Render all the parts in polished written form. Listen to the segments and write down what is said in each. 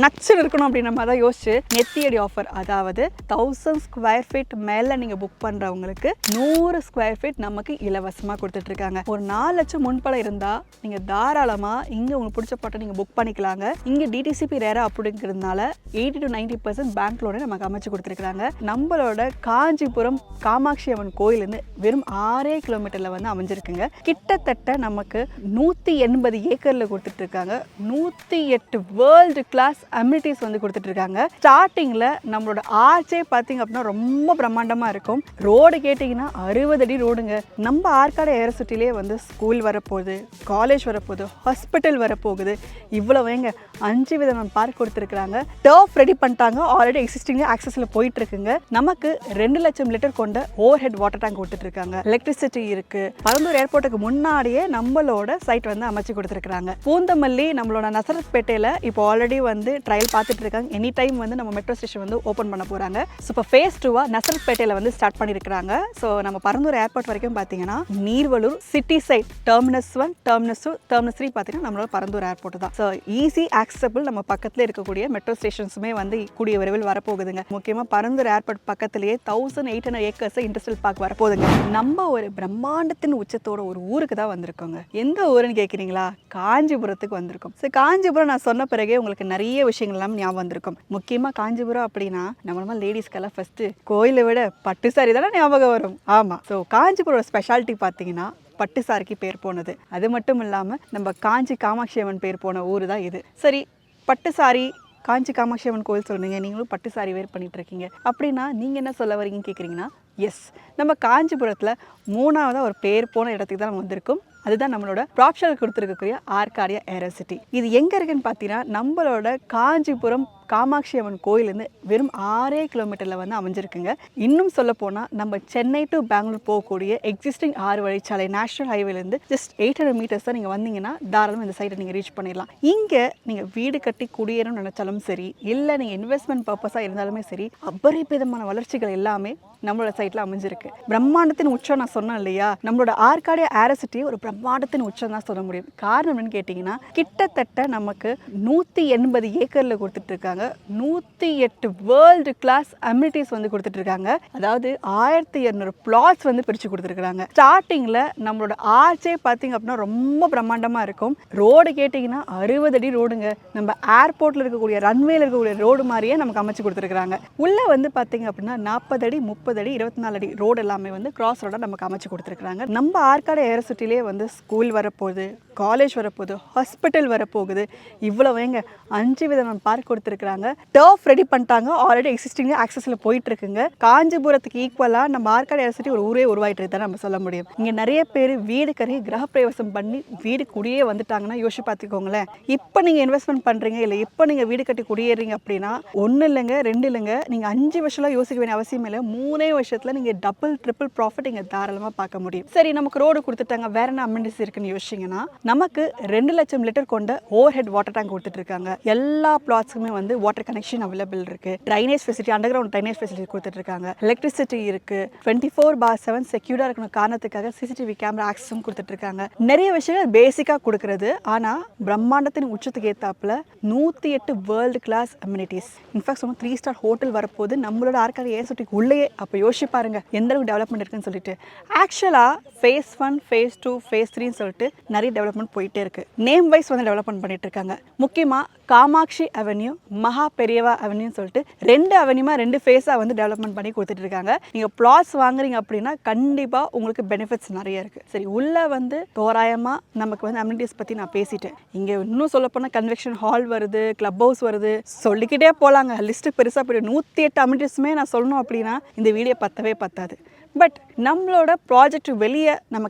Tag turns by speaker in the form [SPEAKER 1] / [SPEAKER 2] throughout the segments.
[SPEAKER 1] நச்சுன்னு இருக்கணும் அப்படின்ற மாதிரி தான் யோசிச்சு நெத்தியடி ஆஃபர், அதாவது 1000 ஸ்கொயர் ஃபீட் மேல நீங்க புக் பண்றவங்களுக்கு 100 ஸ்கொயர் ஃபீட் நமக்கு இலவசமா கொடுத்துட்டு இருக்காங்க. ஒரு 4 லட்சம் முன்பணம் இருந்தா நீங்க தாராளமா இங்க உங்களுக்கு பிடிச்ச பாட்டை நீங்க புக் பண்ணிக்கலாங்க. இங்க டிடிசிபி ரேரா அப்படிங்கிறதுனால 80 to 90% பேங்க் லோனை நமக்கு அமைச்சு கொடுத்துருக்காங்க. நம்மளோட காஞ்சிபுரம் காமாட்சி அம்மன் கோயில் இருந்து வெறும் 6 கிலோமீட்டர்ல வந்து அமைஞ்சிருக்குங்க. கிட்டத்தட்ட நமக்கு 180 ஏக்கர்ல கொடுத்துட்டு இருக்காங்க. 108 வேர்ல்டு கிளாஸ் அம்யூனிட்டிஸ் வந்து கொடுத்துட்டு இருக்காங்க. ஸ்டார்டிங்ல நம்மளோட ஆர்ச்சே பாத்தீங்க அப்படின்னா ரொம்ப பிரம்மாண்டமா இருக்கும். ரோடு கேட்டீங்கன்னா 60 அடி ரோடுங்க. நம்ம ஆற்காடு ஏரசுட்டிலே வந்து ஸ்கூல் வரப்போகுது, காலேஜ் வரப்போகுது, ஹாஸ்பிட்டல் வரப்போகுது. இவ்வளவுங்க 5 விதமான பார்க் கொடுத்துருக்காங்க. டர்ஃப் ரெடி பண்ணிட்டாங்க. ஆல்ரெடி எக்ஸிஸ்டிங் ஆக்சஸ்ல போயிட்டு இருக்குங்க. நமக்கு 2 லட்சம் லிட்டர் கொண்ட ஓவர் ஹெட் வாட்டர் டேங்க் கொடுத்துட்டு இருக்காங்க. எலக்ட்ரிசிட்டி இருக்கு. பரந்தூர் ஏர்போர்ட்டுக்கு முன்னாடியே நம்மளோட சைட் வந்து அமைச்சு கொடுத்துருக்காங்க. பூந்தமல்லி நம்மளோட நசரத்பேட்டையில இப்போ ஆல்ரெடி வந்து ட்ரையல் பார்த்துட்டு இருக்காங்க. எனி டைம் வந்து நம்ம மெட்ரோ ஸ்டேஷன் வந்து ஓப்பன் பண்ண போறாங்க. ஸோ இப்போ ஃபேஸ் 2 நசரத்பேட்டையில வந்து ஸ்டார்ட் பண்ணியிருக்காங்க. ஸோ நம்ம பரந்தூர் ஏர்போர்ட் வரைக்கும் பார்த்தீங்கன்னா Neervalur city side terminus 1, terminus 2, terminus 3 பார்த்தீங்கன்னா நம்மளோட பரந்தூர் ஏர்போர்ட் தான். So easy accessible. நம்ம பக்கத்தில் இருக்கக்கூடிய மெட்ரோ ஸ்டேஷன்ஸுமே வந்து கூடிய விரைவில் வரப்போகுதுங்க. முக்கியமாக பரந்தூர் ஏர்போர்ட் பக்கத்திலேயே 1800 ஏக்கர்ஸ் இண்டஸ்ட்ரியல் பார்க் வரப்போகுதுங்க. நம்ம ஒரு பிரம்மாண்டத்தின் உச்சத்தோட ஒரு ஊருக்கு தான் வந்திருக்கோங்க. எந்த ஊருன்னு கேட்குறீங்களா? காஞ்சிபுரத்துக்கு வந்திருக்கோம். ஸோ காஞ்சிபுரம் நான் சொன்ன பிறகே உங்களுக்கு நிறைய விஷயங்கள் எல்லாம் ஞாபகம் வந்திருக்கும். முக்கியமாக காஞ்சிபுரம் அப்படின்னா நம்ம லேடிஸ்க்கெல்லாம் ஃபர்ஸ்ட் கோயிலை விட பட்டு சாரி தானே ஞாபகம் வரும். ஆமாம். ஸோ காஞ்சிபுரம் ஸ்பெஷாலிட்டி பார்த்தீங்கன்னா பட்டு சாரிக்கு பேர் போனது. அது மட்டும் இல்லாமல் நம்ம காஞ்சி காமாட்சி அம்மன் பேர் போன ஊர் தான் இது. சரி, பட்டு சாரி காஞ்சி காமாட்சி அம்மன் கோயில் சொல்லுங்க, நீங்களும் பட்டு சாரி வேர் பண்ணிட்டு இருக்கீங்க அப்படின்னா நீங்கள் என்ன சொல்ல வரீங்கன்னு கேட்குறீங்கன்னா, எஸ், நம்ம காஞ்சிபுரத்தில் 3ஆவதாக ஒரு பேர் போன இடத்துக்கு தான் நம்ம வந்திருக்கோம். அதுதான் நம்மளோட ப்ராப்ஷல் கொடுத்துருக்கக்கூடிய ஆற்காடு ஏரோசிட்டி. இது எங்கே இருக்குன்னு பார்த்தீங்கன்னா நம்மளோட காஞ்சிபுரம் காமாட்சி அம்மன் கோயிலேருந்து வெறும் 6 கிலோமீட்டரில் வந்து அமைஞ்சிருக்குங்க. இன்னும் சொல்ல போனால் நம்ம சென்னை டு பெங்களூர் போகக்கூடிய எக்ஸிஸ்டிங் 6 வழிச்சாலை நேஷனல் ஹைவேலேருந்து ஜஸ்ட் 800 மீட்டர்ஸ் தான் நீங்கள் வந்தீங்கன்னா தாராளமாக இந்த சைட்டை நீங்கள் ரீச் பண்ணிடலாம். இங்கே நீங்கள் வீடு கட்டி குடியேறணும்னு நினச்சாலும் சரி, இல்லை நீங்கள் இன்வெஸ்ட்மெண்ட் பர்பஸாக இருந்தாலுமே சரி, அபரிமிதமான வளர்ச்சிகள் எல்லாமே நம்மளோட சைட்டில் அமைஞ்சிருக்கு. பிரம்மாண்டத்தின் உச்சம் நான் சொன்னேன் இல்லையா, நம்மளோட ஆற்காடு ஏரோசிட்டி ஒரு பிரம்மாண்டத்தின் உச்சம் தான் சொல்ல முடியும். காரணம் என்னன்னு கேட்டிங்கன்னா கிட்டத்தட்ட நமக்கு 180 ஏக்கரில் கொடுத்துட்டு இருக்காங்க. 108 வேர்ல்டு கிளாஸ் அம்யூனிட்டிஸ் வந்து கொடுத்துட்டு இருக்காங்க. அதாவது 1200 பிளாட்ஸ் வந்து பிரித்து கொடுத்துருக்காங்க. ஸ்டார்டிங்கில் நம்மளோட ஆர்ச்சே பார்த்தீங்க அப்படின்னா ரொம்ப பிரம்மாண்டமாக இருக்கும். ரோடு கேட்டிங்கன்னா 60 அடி ரோடுங்க. நம்ம ஏர்போர்ட்டில் இருக்கக்கூடிய ரன்வேல இருக்கக்கூடிய ரோடு மாதிரியே நமக்கு அமைச்சு கொடுத்துருக்காங்க. உள்ளே வந்து பார்த்தீங்க அப்படின்னா 40 அடி 30 அடி 24 அடி ரோடு எல்லாமே வந்து கிராஸ் ரோடாக நமக்கு அமைச்சு கொடுத்துருக்காங்க. நம்ம ஆற்காடு ஏரோசிட்டிலே வந்து ஸ்கூல் வரப்போகுது, காலேஜ் வரப்போகுது, ஹாஸ்பிட்டல் வரப்போகுது. இவ்வளவுங்க 5 விதமான பார்க் கொடுத்துருக்காங்க. டர்ஃப் ரெடி பண்ணிட்டாங்க. ஆல்ரெடி எக்ஸிஸ்டிங் ஆக்சஸ்ல போயிட்டு இருக்குங்க. காஞ்சிபுரத்துக்கு ஈக்குவலாக நம்ம ஆற்காடு ஏரோசிட்டி ஒரு ஊரே உருவாயிட்டு இருக்கு நம்ம சொல்ல முடியும். இங்கே நிறைய பேர் வீடு கறி கிரகப்பிரவேசம் பண்ணி வீடு குடியே வந்துட்டாங்கன்னா யோசிச்சு பார்த்துக்கோங்களேன். இப்போ நீங்கள் இன்வெஸ்ட்மெண்ட் பண்ணுறீங்க, இல்லை இப்போ நீங்கள் வீடு கட்டி குடியேறீங்க அப்படின்னா 1 இல்லைங்க 2 இல்லைங்க, நீங்கள் 5 வருஷம்லாம் யோசிக்க வேண்டிய அவசியம் இல்லை. 3 வருஷத்தில் நீங்கள் டபுள் ட்ரிபிள் ப்ராஃபிட் இங்கே தாராளமாக பார்க்க முடியும். சரி, நமக்கு ரோடு கொடுத்துட்டாங்க, வேற என்ன அமெனிட்டிஸ் இருக்குன்னு யோசிச்சிங்கன்னா நமக்கு 2 லட்சம் லிட்டர் கொண்ட ஓவர் ஹெட் வாட்டர் டேங்க் கொடுத்துட்டு இருக்காங்க. எல்லா பிளாட்ஸுக்குமே வந்து வாட்டர் கனெக்ஷன் அவைலபிள் இருக்கு. Drainage facility, under ground drainage facility கொடுத்துட்டு இருக்காங்க. எலக்ட்ரிசிட்டி இருக்கு. 24/7 செக்யூர்டா இருக்கணும் காரணத்துக்காக சிசிடிவி கேமரா ஆக்சஸும் கொடுத்துட்டு இருக்காங்க. நிறைய விஷயங்கள் பேசிக்கா கொடுக்கறது. ஆனா பிரம்மாண்டத்தின் உச்சத்துக்கு ஏத்தாப்புல 108 world class amenities. In fact 3 star hotel வரப்போது நம்மளோட ஆற்காடு ஏரோசிட்டிக்கு உள்ளே. அப்போ யோசிச்சு பாருங்க எந்த அளவுக்கு டெவலப்மெண்ட் இருக்குன்னு சொல்லிட்டு. ஆக்சுவலா ஃபேஸ் 1, ஃபேஸ் 2, ஃபேஸ் 3 சொல்லிட்டு நிறைய டெவலப்மெண்ட் போயிட்டே இருக்கு. நேம் வைஸ் வந்து டெவலப்மெண்ட் பண்ணிட்டு இருக்காங்க. முக்கியமா காமாட்சி அவென்யூ, மகா பெரியவா அவென்யூ சொல்லிட்டு 2 அவென்யூமா 2 ஃபேஸா வந்து டெவலப்மெண்ட் பண்ணி கொடுத்துட்டு இருக்காங்க. நீங்க பிளாட்ஸ் வாங்குறீங்க அப்படின்னா கண்டிப்பா உங்களுக்கு பெனிஃபிட்ஸ் நிறைய இருக்கு. சரி, உள்ள வந்து தோராயமா நமக்கு வந்து அம்யூனிட்டிஸ் பத்தி நான் பேசிட்டேன். இங்க இன்னும் சொல்ல போனா கன்வென்ஷன் ஹால் வருது, கிளப் ஹவுஸ் வருது, சொல்லிக்கிட்டே போலாங்க. லிஸ்ட் பெருசா போயிடும். 108 அம்யூனிட்டிஸுமே நான் சொல்லணும் அப்படின்னா இந்த வீடியோ பத்தவே பத்தாது. பட் நம்மளோட ப்ராஜெக்ட் வெளியே நம்ம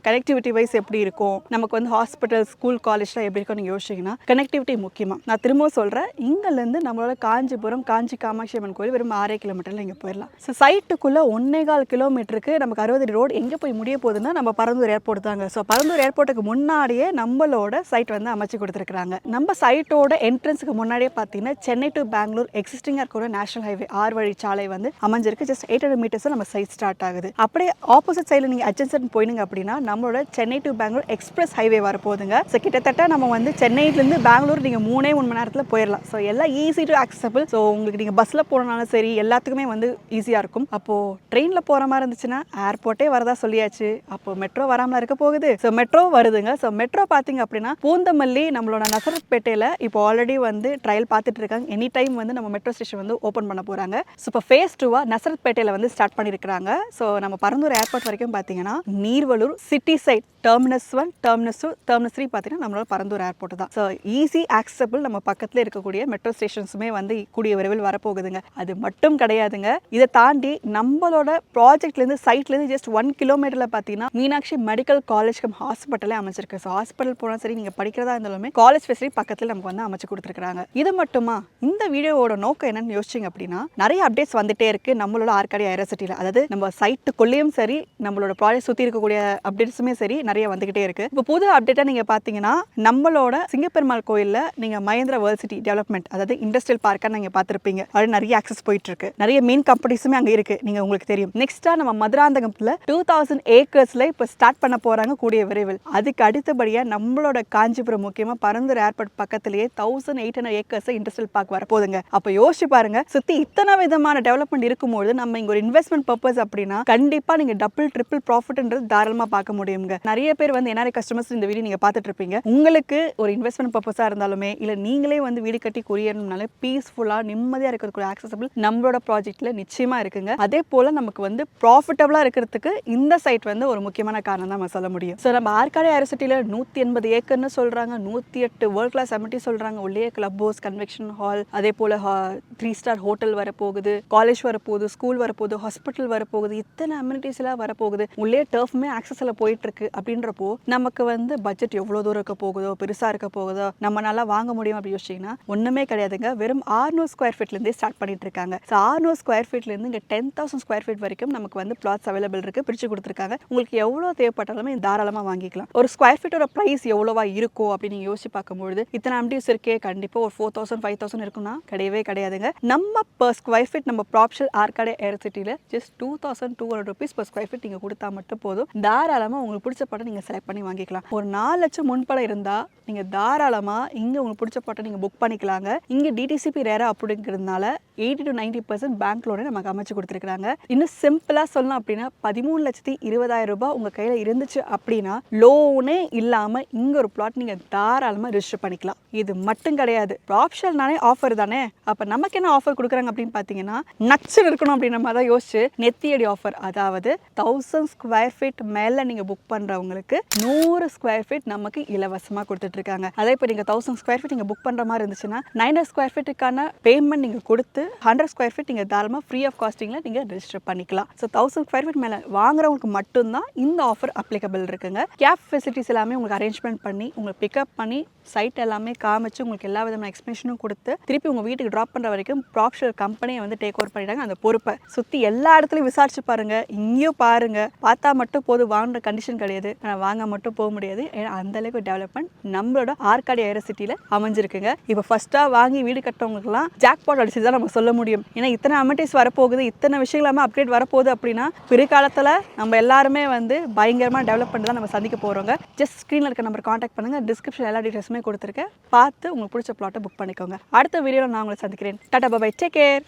[SPEAKER 1] கனெக்டிவிட்டி வைஸ் எப்படி இருக்கும், நமக்கு வந்து ஹாஸ்பிட்டல், ஸ்கூல், காலேஜ்லாம் எப்படி இருக்கும்னு யோசிச்சிங்கன்னா கனெக்டிவிட்டி முக்கியமாக. நான் திரும்ப சொல்கிறேன், இங்கேருந்து நம்மளோட காஞ்சிபுரம் காஞ்சி காமாட்சி அம்மன் கோயில் வெறும் 6 கிலோமீட்டரில் இங்கே போயிடலாம். ஸோ சைட்டுக்குள்ளே 1.25 கிலோமீட்டருக்கு நமக்கு 60 ரோடு எங்கே போய் முடிய போகுதுன்னா நம்ம பரந்தூர் ஏர்போர்ட் தாங்க. ஸோ பரந்தூர் ஏர்போர்ட்டுக்கு முன்னாடியே நம்மளோட சைட் வந்து அமைச்சு கொடுத்துருக்காங்க. நம்ம சைட்டோட என்ட்ரன்ஸுக்கு முன்னாடியே பார்த்தீங்கன்னா சென்னை டு பெங்களூர் எக்ஸிஸ்டிங்காக இருக்கிற நேஷனல் ஹைவே 6 வழி சாலை வந்து அமைஞ்சிருக்கு. ஜஸ்ட் 800 மீட்டர்ஸ் நம்ம சைட் ஸ்டார்ட் ஆகுது. அப்படியே ஆப்போசிட் சைடில் நீங்கள் அட்ஜன்சன் போயிடுங்க அப்படின்னா நம்மளோட Chennai to Bangalore express highway வரப்போகுதுங்க. ஸோ கிட்டத்தட்ட நம்ம வந்து சென்னையிலேருந்து பெங்களூர் நீங்கள் 3 மணி நேரத்தில் போயிடலாம். ஸோ எல்லாம் ஈஸி டு ஆக்சசபிள். ஸோ உங்களுக்கு நீங்கள் பஸ்ஸில் போனாலும் சரி எல்லாத்துக்குமே வந்து ஈஸியாக இருக்கும். அப்போது ட்ரெயினில் போகிற மாதிரி இருந்துச்சுன்னா ஏர்போர்ட்டே வரதா சொல்லியாச்சு. அப்போது மெட்ரோ வராமல் இருக்க போகுது. ஸோ மெட்ரோ வருதுங்க. ஸோ மெட்ரோ பார்த்தீங்க அப்படின்னா பூந்தமல்லி நம்மளோட நசரத்பேட்டையில் இப்போ ஆல்ரெடி வந்து ட்ரையல் பார்த்துட்டு இருக்காங்க. எனி டைம் வந்து நம்ம மெட்ரோ ஸ்டேஷன் வந்து ஓப்பன் பண்ண போகிறாங்க. ஸோ இப்போ ஃபேஸ் 2 நசரத்பேட்டையில் வந்து ஸ்டார்ட் பண்ணியிருக்கிறாங்க. ஸோ நம்ம பரந்தூர் ஏர்போர்ட் வரைக்கும் பார்த்தீங்கன்னா Neervalur, city side, terminus 1, terminus 2, terminus 3 பார்த்தீங்கன்னா நம்மளோட பரந்தூர் ஏர்போர்ட் தான். So easy accessible. நம்ம பக்கத்தில் இருக்கக்கூடிய மெட்ரோ ஸ்டேஷன்ஸுமே வந்து கூடிய விரைவில் வரப்போகுதுங்க. அது மட்டும் கிடையாதுங்க, இதை தாண்டி நம்மளோட ப்ராஜெக்ட்லேருந்து சைட்லேருந்து ஜஸ்ட் 1 கிலோமீட்டரில் பார்த்தீங்கன்னா மீனாட்சி மெடிக்கல் காலேஜ் கம் ஹாஸ்பிட்டலே அமைச்சிருக்கு. ஸோ ஹாஸ்பிட்டல் போனால் சரி, நீங்கள் படிக்கிறதா இருந்தாலுமே காலேஜ் ஃபெசிலிட்டி பக்கத்தில் நமக்கு வந்து அமைச்சு கொடுத்துருக்காங்க. இது மட்டுமா, இந்த வீடியோவோட நோக்கம் என்னன்னு யோசிச்சிங்க அப்படின்னா நிறைய அப்டேட்ஸ் வந்துட்டே இருக்கு நம்மளோட ஆர்காடி ஏரோசிட்டியில். அதாவது நம்ம சைட்டுக்குள்ளேயும் சரி நம்மளோட ப்ராஜெக்ட் சுற்றி இருக்கக்கூடிய அப்டேட்ஸுமே சரி நிறைய வந்துகிட்டே இருக்கு. இப்போ புது அப்டேட்டா நீங்க பாத்தீங்கன்னா நம்மளோட சிங்கப்பெருமாள் கோயில்ல நீங்க மகேந்திரா வேர்ல்ட் சிட்டி டெவலப்மெண்ட், அதாவது இண்டஸ்ட்ரியல் பார்க்கா நீங்க பார்த்திருப்பீங்க. அது நிறைய ஆக்சஸ் போயிட்டு இருக்கு. நிறைய மெயின் கம்பெனிஸுமே அங்க இருக்கு, நீங்க உங்களுக்கு தெரியும். நெக்ஸ்டா நம்ம மதுராந்தகம்ல 2000 ஏக்கர்ஸ்ல இப்ப ஸ்டார்ட் பண்ண போறாங்க கூடிய விரைவில். அதுக்கு அடுத்தபடியா நம்மளோட காஞ்சிபுரம், முக்கியமா பரந்தூர் ஏர்போர்ட் பக்கத்திலேயே 1800 ஏக்கர்ஸ் இண்டஸ்ட்ரியல் பார்க் வரப்போகுதுங்க. அப்ப யோசிச்சு பாருங்க, சுத்தி இத்தனை விதமான டெவலப்மெண்ட் இருக்கும்போது நம்ம இங்க ஒரு இன்வெஸ்ட்மெண்ட் பர்பஸ் அப்படின்னா கண்டிப்பா நீங்க டபுள் ட்ரிபிள் ப்ராஃபிட்ன்றது தாராளமா பார்க்க முடியுங்க. நிறைய பேர் வந்து NRI கஸ்டமர்ஸ் இந்த வீடியோ நீங்க பார்த்துட்டு இருப்பீங்க. உங்களுக்கு ஒரு இன்வெஸ்ட்மெண்ட் பர்பஸா இருந்தாலுமே இல்ல நீங்களே வந்து வீடு கட்டி குடியேறணும்னாலே பீஸ்ஃபுல்லா நிம்மதியா இருக்கிறதுக்கு ஆக்சசபிள் நம்மளோட ப்ராஜெக்ட்ல நிச்சயமா இருக்குங்க. அதே போல நமக்கு வந்து ப்ராஃபிட்டபிளா இருக்கிறதுக்கு இந்த சைட் வந்து ஒரு முக்கியமான காரணம் தான் நம்ம சொல்ல முடியும். ஸோ நம்ம ஆர்காடி ஏரோசிட்டியில் 180 ஏக்கர்னு சொல்றாங்க, 108 வேர்ல்ட் கிளாஸ் அமிட்டி சொல்றாங்க. உள்ளே கிளப் ஹவுஸ், கன்வென்ஷன் ஹால், அதே போல 3 ஸ்டார் ஹோட்டல் வரப்போகுது, காலேஜ் வரப்போகுது, ஸ்கூல் வரப்போகுது, ஹாஸ்பிட்டல் வரப்போகுது, இத்தனை அம்யூனிட்டிஸ் எல்லாம் வரப்போகுது. உள்ளே டர்ஃப்மே ஆக்சஸ்ல போயிட்டு இருக்கு. அப்படின்றப்போ நமக்கு வந்து பட்ஜெட் எவ்வளோ தூரம் இருக்க போகுதோ, பெருசாக இருக்க போகுதோ, நம்ம நல்லா வாங்க முடியும் அப்படின்னு யோசிச்சிங்கன்னா ஒன்றுமே கிடையாதுங்க. வெறும் 600 ஸ்கொயர் ஃபீட்லேருந்தே ஸ்டார்ட் பண்ணிட்டு இருக்காங்க. ஸோ 600 ஸ்கொயர் ஃபீட்லேருந்து இங்கே 10,000 ஸ்கொயர் ஃபீட் வரைக்கும் நமக்கு வந்து பிளாட்ஸ் அவைலபிள் இருக்கு, பிரித்து கொடுத்துருக்காங்க. உங்களுக்கு எவ்வளோ தேவைப்பட்டாலுமே தாராளமாக வாங்கிக்கலாம். ஒரு ஸ்கொயர் ஃபீட்டோட ப்ரைஸ் எவ்வளோவா இருக்கும் அப்படின்னு நீங்கள் யோசிச்சு பார்க்கும்பொழுது இத்தனை அம்டிஸ் இருக்கே, கண்டிப்பாக ஒரு 4000 5000 இருக்குன்னா கிடையவே கிடையாதுங்க. நம்ம பர் ஸ்கொயர் ஃபீட் நம்ம ப்ராப்ஷல் ஆர்காடி ஏரோசிட்டியில் just 2200 rupees per square feet நீங்கள் கொடுத்தா மட்டும் போதும். தாராளமாக உங்களுக்கு பிடிச்ச படம் நீங்கள் செலக்ட் பண்ணி வாங்கிக்கலாம். ஒரு 4 லட்சம் முன்பணம் இருந்தால் நீங்கள் தாராளமாக இங்கே உங்களுக்கு பிடிச்ச பாட்டை நீங்கள் புக் பண்ணிக்கலாங்க. இங்கே டிடிசிபி ரேரா அப்படிங்கிறதுனால 80 to 90% பேங்க் லோனை நமக்கு அமைச்சு கொடுத்துருக்காங்க. இன்னும் சிம்பிளாக சொல்லணும் அப்படின்னா 13,20,000 ரூபாய் உங்கள் கையில் இருந்துச்சு அப்படின்னா லோனே இல்லாமல் இங்கே ஒரு பிளாட் நீங்கள் தாராளமாக ரிஜிஸ்டர் பண்ணிக்கலாம். இது மட்டும் கிடையாது, ப்ராப்ஷல்னாலே ஆஃபர் தானே. அப்போ நமக்கு என்ன ஆஃபர் கொடுக்குறாங்க அப்படின்னு பார்த்தீங்கன்னா நச்சு இருக்கணும் அப்படின்னு நம்ம தான் யோசிச்சு நெத்தியடி ஆஃபர், அதாவது 1000 ஸ்கொயர் ஃபீட் மேலே நீங்கள் புக் பண்ணுறவங்களுக்கு 100 ஸ்கொயர் ஃபீட் நமக்கு இலவசமாக கொடுத்துட்டு இருக்காங்க. அதே இப்போ நீங்கள் 1000 ஸ்கொயர் ஃபீட் நீங்கள் புக் பண்ணுற மாதிரி இருந்துச்சுன்னா 900 ஸ்கொயர் ஃபீட்டுக்கான பேமெண்ட் நீங்கள் கொடுத்து 100 ஸ்கொயர் ஃபீட் நீங்கள் தாராளமாக ஃப்ரீ ஆஃப் காஸ்டிங்கில் நீங்கள் ரெஜிஸ்டர் பண்ணிக்கலாம். ஸோ 1000 ஸ்கொயர் ஃபீட் மேலே வாங்குறவங்களுக்கு மட்டும்தான் இந்த ஆஃபர் அப்ளிகபிள் இருக்குங்க. கேப் ஃபெசிலிட்டிஸ் எல்லாமே உங்களுக்கு அரேஞ்ச்மெண்ட் பண்ணி உங்களுக்கு பிக்கப் பண்ணி சைட் எல்லாமே காமிச்சு உங்களுக்கு எல்லா விதமான எக்ஸ்பிளேஷனும் கொடுத்து திருப்பி உங்கள் வீட்டுக்கு ட்ராப் பண்ணுற வரைக்கும் ப்ராப்ஷல் கம்பெனியை வந்து டேக் ஓவர் பண்ணிட்டாங்க. அந்த பொறுப்பை சுற்றி எல்லா இடத்துலையும் விசாரிச்சு பாருங்க, இங்கேயும் பாருங்க, பார்த்தா மட்டும் போதும் வாங்குற கண்டிஷன் கிடையாது, ஆனால் வாங்க மட்டும் போக முடியாது. ஏன்னா அந்த அளவுக்கு டெவலப்மெண்ட் நம்மளோட ஆர்காடி ஏரோசிட்டியில் அமைஞ்சிருக்குங்க. இப்போ ஃபர்ஸ்ட்டாக வாங்கி வீடு கட்டவங்களுக்குலாம் ஜாக்பாட் அடிச்சு தான் நம்ம சொல்ல முடியும். ஏன்னா இத்தனை அமெனிட்டிஸ் வரப்போகுது, இத்தனை விஷயங்களாம அப்கிரேட் வரப்போகுது அப்படின்னா பிற்காலத்தில் நம்ம எல்லாருமே வந்து பயங்கரமாக டெவலப் பண்ணி தான் நம்ம சந்திக்க போகிறோங்க. ஜஸ்ட் ஸ்க்ரீனில் இருக்க நம்பர் காண்டாக்ட் பண்ணுங்க, டிஸ்கிரிப்ஷன் எல்லா டீட்டெயில்ஸுமே கொடுத்துருக்கேன், பார்த்து உங்களுக்கு பிடிச்ச பிளாட்டை புக் பண்ணிக்கோங்க. அடுத்த வீடியோவில் நான் உங்களை சந்திக்கிறேன். Tata bye, take care.